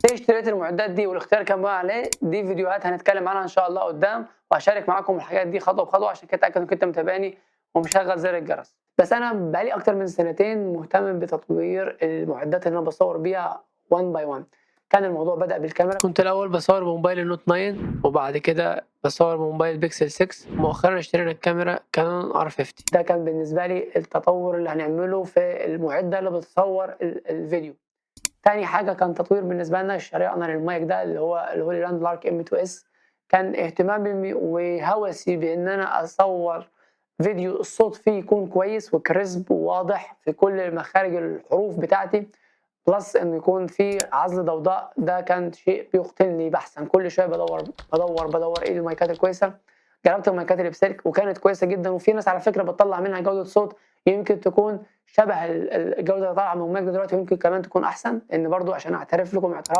ليه اشتريت المعدات دي والاختيار كان بناء على إيه؟ دي فيديوهات هنتكلم عنها إن شاء الله قدّام، وهاشارك معاكم الحاجات دي خطوة بخطوة عشان كده اتأكد إنك أنت متابعني ومشغّل زر الجرس. بس أنا بقى لي أكتر من سنتين مهتم بتطوير المعدات اللي أنا باصوّر بيها one by one. كان الموضوع بدأ بالكاميرا، كنت الأول باصوّر بموبايل النوت 9 وبعد كده باصوّر بموبايل بيكسل 6، مؤخرًا اشترينا الكاميرا كانون R50. ده كان بالنسبة لي التطوّر اللي هنعمله في المعدة اللي بتصوّر الفيديو. تاني حاجة كان تطوير بالنسبة لنا شريحنا للمايك ده اللي هو الهوليلاند لارك M2S. كان اهتمامي وهوسي بإن أنا أصوّر فيديو الصوت فيه يكون كويس وكريسب وواضح في كل مخارج الحروف بتاعتي، plus إنه يكون في عزل ضوضاء. ده كان شيء بيقتلني بحثًا، كل شوية بادوّر إيه المايكات الكويسة. جربت المايكات اللي بسلك وكانت كويسة جدًا، وفي ناس على فكرة بتطلّع منها جودة صوت يمكن تكون شبه الجودة اللي طالعة من المايك ده دلوقتي ويمكن كمان تكون أحسن، لإن برضه عشان أعترف لكم اعتراف